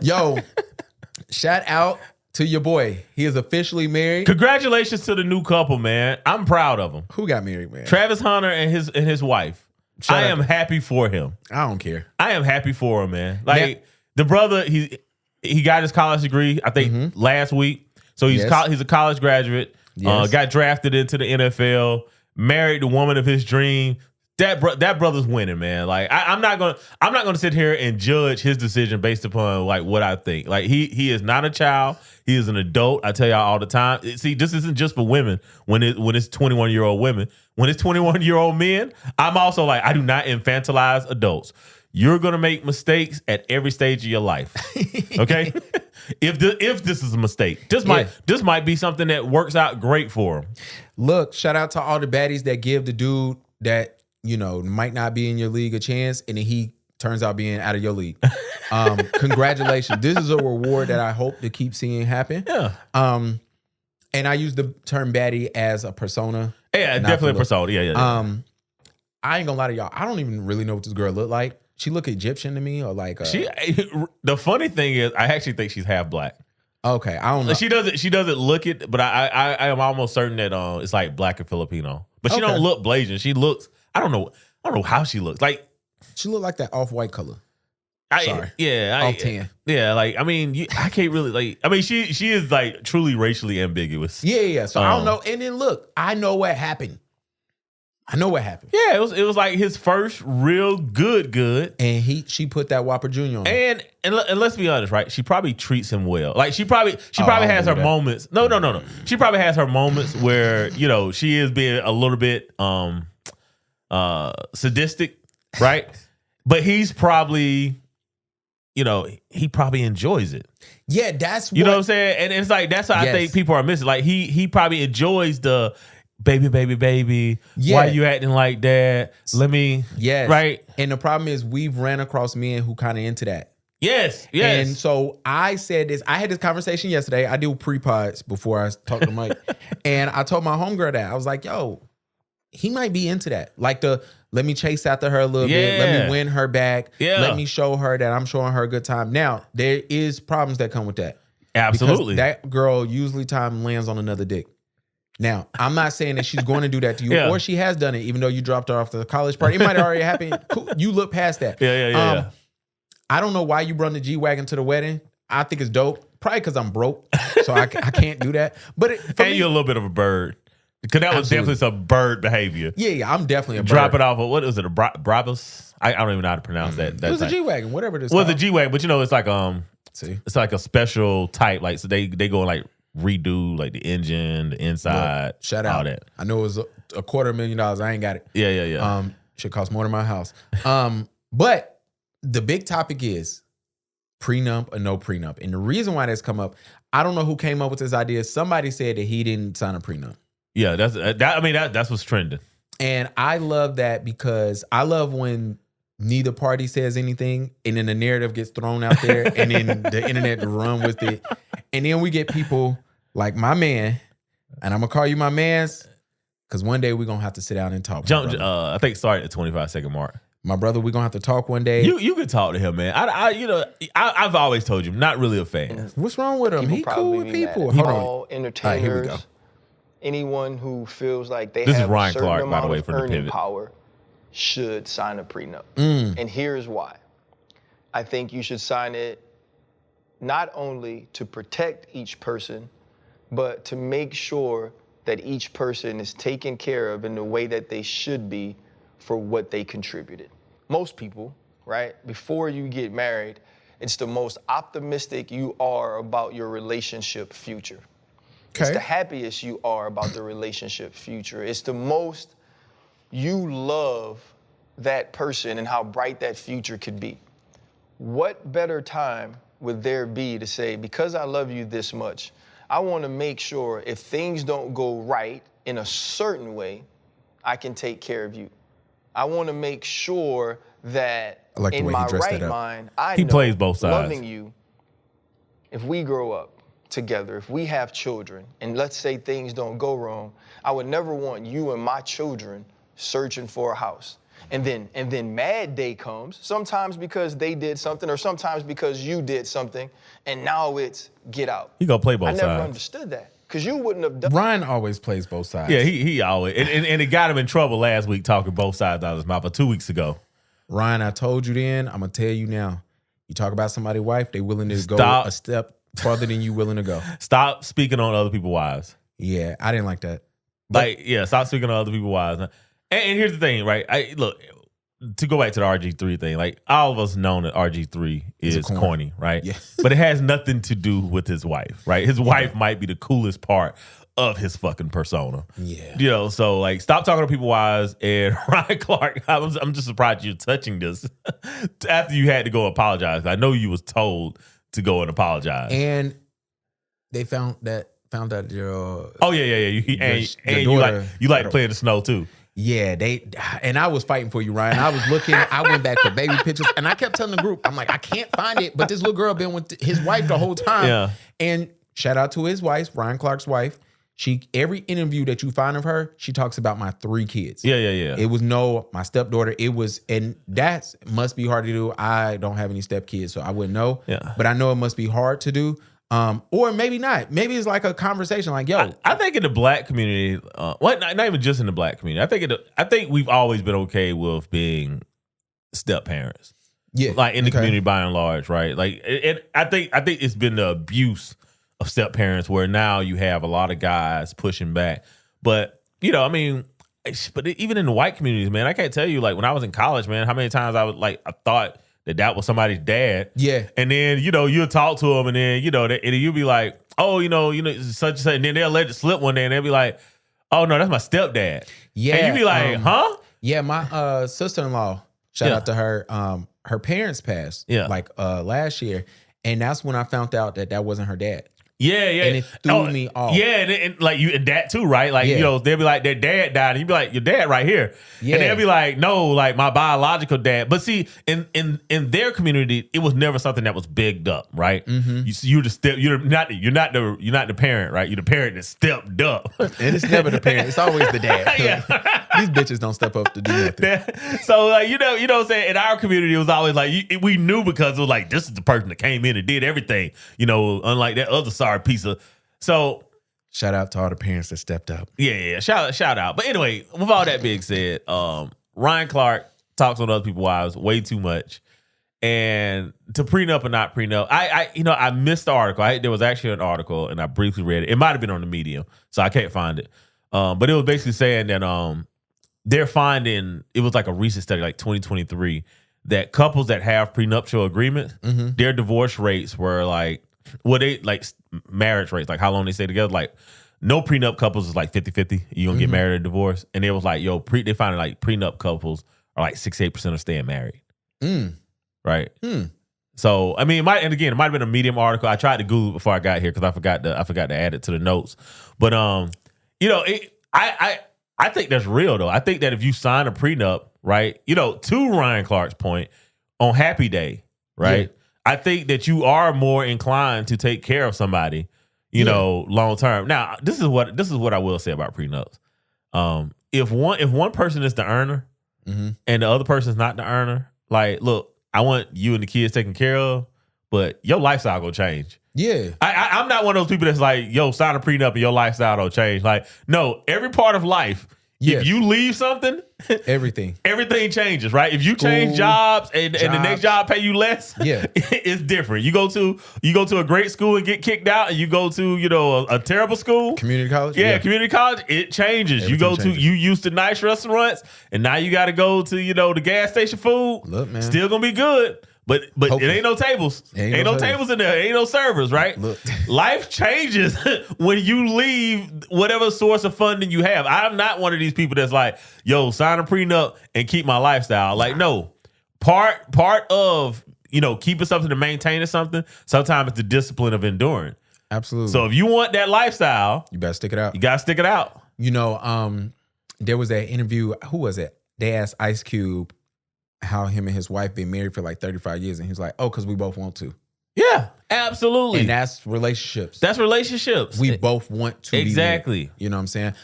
Yo, shout out to your boy. He is officially married. Congratulations to the new couple, man. I'm proud of them. Who got married, man? Travis Hunter and his wife. I am happy for him. I don't care. I am happy for him, man. Like the brother, he got his college degree, I think, last week. So he's a college graduate. Got drafted into the NFL. Married the woman of his dream. That brother's winning, man. Like I'm not gonna sit here and judge his decision based upon like what I think. Like he is not a child. He is an adult. I tell y'all all the time. See, this isn't just for women. When it's 21-year-old women, when it's 21-year-old men, I'm also like, I do not infantilize adults. You're gonna make mistakes at every stage of your life. Okay. If this is a mistake, this might be something that works out great for him. Look, shout out to all the baddies that give the dude that, you know, might not be in your league a chance, and then he turns out being out of your league. Congratulations. This is a reward that I hope to keep seeing happen. Yeah. And I use the term baddie as a persona. Yeah, definitely a persona. Yeah. I ain't gonna lie to y'all. I don't even really know what this girl look like. She look Egyptian to me, or like the funny thing is, I actually think she's half black. Okay, I don't know. She doesn't look it, but I am almost certain that it's like black and Filipino. But she don't look Blasian. She looks. I don't know how she looks. Like she look like that off-white color. Sorry. Yeah. Off tan. Yeah, like I mean, I can't really like. I mean, she is like truly racially ambiguous. Yeah. So I don't know. And then look, I know what happened. Yeah, it was like his first real good. And she put that Whopper Jr. on. And let's be honest, right? She probably treats him well. Like she probably has her moments. No. She probably has her moments where, you know, she is being a little bit sadistic, right? But he's probably, you know, he probably enjoys it. Yeah, that's you know what I'm saying? And it's like that's what I think people are missing. Like he probably enjoys the baby. Yeah. Why you acting like that? Let me. Yes. Right. And the problem is we've ran across men who kind of into that. Yes. And so I said this. I had this conversation yesterday. I do pre-pods before I talk to Mike. And I told my homegirl that. I was like, yo, he might be into that. Like let me chase after her a little bit. Let me win her back. Yeah. Let me show her that I'm showing her a good time. Now, there is problems that come with that. Absolutely. Because that girl usually time lands on another dick. Now, I'm not saying that she's going to do that to you, or she has done it, even though you dropped her off to the college party. It might have already happened. Cool. You look past that. Yeah. I don't know why you brought the G-Wagon to the wedding. I think it's dope. Probably because I'm broke, so I can't do that. But you're a little bit of a bird. Because that was definitely some bird behavior. Yeah, I'm definitely a bird. Drop it off of, what was it, a Brabus? I don't even know how to pronounce that. It was a G-Wagon, whatever it is. Well, the G-Wagon, but you know, it's like it's like a special type. Like, so they go and like redo like the engine, the inside. Look, shout out. All that. I know it was $250,000. I ain't got it. Yeah. Should cost more than my house. But the big topic is prenup or no prenup. And the reason why that's come up, I don't know who came up with this idea. Somebody said that he didn't sign a prenup. Yeah, that's what's trending. And I love that because I love when neither party says anything and then the narrative gets thrown out there and then the internet run with it. And then we get people like my man, and I'm going to call you my mans because one day we're going to have to sit down and talk. I think start at the 25-second mark. My brother, we're going to have to talk one day. You can talk to him, man. I've always told you, I'm not really a fan. What's wrong with him? He cool with people. Hold on. Entertainers, all right, here we go. Anyone who feels like they have a certain amount of earning power should sign a prenup. And here's why. I think you should sign it not only to protect each person, but to make sure that each person is taken care of in the way that they should be for what they contributed. Most people, right, before you get married, it's the most optimistic you are about your relationship future. Okay. It's the happiest you are about the relationship future. It's the most you love that person and how bright that future could be. What better time would there be to say, because I love you this much, I want to make sure if things don't go right in a certain way, I can take care of you. I want to make sure that in my right mind, I know plays both sides. Loving you, if we grow up together, if we have children, and let's say things don't go wrong, I would never want you and my children searching for a house. And then mad day comes, sometimes because they did something or sometimes because you did something, and now it's get out. He gonna play both sides. I never understood that because you wouldn't have done. Ryan always plays both sides. Yeah, he always and it got him in trouble last week talking both sides out of his mouth, or 2 weeks ago. Ryan, I told you then, I'm gonna tell you now. You talk about somebody's wife, they willing to go a step farther than you willing to go. Stop speaking on other people's wives. Yeah, I didn't like that. Stop speaking on other people's wives. And here's the thing, right? Look, to go back to the RG3 thing, like all of us know that RG3 is corny, right? Yeah. But it has nothing to do with his wife, right? His wife might be the coolest part of his fucking persona. Yeah. So like stop talking to people's wives. And Ryan Clark, I'm just surprised you're touching this after you had to go apologize. I know you was told to go and apologize. And they found out your you like to play in the snow too. Yeah, and I was fighting for you, Ryan. I was looking, I went back for baby pictures, and I kept telling the group, I'm like, I can't find it, but this little girl been with his wife the whole time. Yeah. And shout out to his wife, Ryan Clark's wife. Every interview that you find of her, she talks about my 3 kids. Yeah. It was my stepdaughter. And that must be hard to do. I don't have any stepkids, so I wouldn't know. Yeah. But I know it must be hard to do. Or maybe not. Maybe it's like a conversation like, yo. I think in the black community, not even just in the black community. I think we've always been okay with being step parents. Yeah. Like in the community by and large, right? Like I think it's been the abuse of step parents where now you have a lot of guys pushing back. But, but even in the white communities, man, I can't tell you, like when I was in college, man, how many times I thought that was somebody's dad. Yeah. And then, you'll talk to them and then, and you'll be like, oh, such and such. And then they'll let it slip one day and they'll be like, oh, no, that's my stepdad. Yeah. And you be like, huh? Yeah, my sister-in-law, shout out to her, her parents passed last year. And that's when I found out that wasn't her dad. Yeah. And it threw me off. Yeah, and like you and that too, right? Like, they'll be like, their dad died, and you'd be like, your dad right here. Yeah. And they'll be like, no, like my biological dad. But see, in their community, it was never something that was bigged up, right? Mm-hmm. You're not the parent, right? You're the parent that stepped up. And it's never the parent, it's always the dad. These bitches don't step up to do nothing. So like, you know what I'm saying? In our community, it was always like we knew because it was like, this is the person that came in and did everything, unlike that other sorry piece of. So shout out to all the parents that stepped up. Yeah. Shout out. But anyway, with all that being said, Ryan Clark talks on other people's wives way too much. And to prenup or not prenup, I missed the article. There was actually an article and I briefly read it. It might have been on the Medium, so I can't find it. But it was basically saying that they're finding, it was like a recent study, like 2023, that couples that have prenuptial agreements, their divorce rates were like, marriage rates, like how long they stay together, like no prenup couples is like 50-50. You gonna get married or divorced. And it was like, they found like prenup couples are like 68% of staying married. Right? So, I mean, it might have been a Medium article. I tried to Google it before I got here because I forgot to add it to the notes. But, I think that's real, though. I think that if you sign a prenup, right, to Ryan Clark's point, on Happy Day, right, yeah. I think that you are more inclined to take care of somebody, long term. Now, this is what I will say about prenups. If one person is the earner and the other person is not the earner, like, look, I want you and the kids taken care of, but your lifestyle gonna change. Yeah, I'm not one of those people that's like, yo, sign a prenup and your lifestyle don't change. Like, no, every part of life. Yes. If you leave something, everything changes, right? If you change jobs and the next job pay you less, it's different. You go to a great school and get kicked out, and you go to a terrible school, community college. Yeah, community college, it changes. You used to nice restaurants, and now you got to go to the gas station food. Look, man, still gonna be good. But hopefully. It ain't no tables. Ain't no tables in there. Ain't no servers, right? Look. Life changes when you leave whatever source of funding you have. I'm not one of these people that's like, yo, sign a prenup and keep my lifestyle. Like, no. Part of, keeping something to maintaining something, sometimes it's the discipline of enduring. Absolutely. So if you want that lifestyle, you better stick it out. You got to stick it out. There was that interview. Who was it? They asked Ice Cube how him and his wife been married for like 35 years. And he's like, oh, because we both want to. Yeah, absolutely. And that's relationships. We both want to exactly. Be married. You know what I'm saying?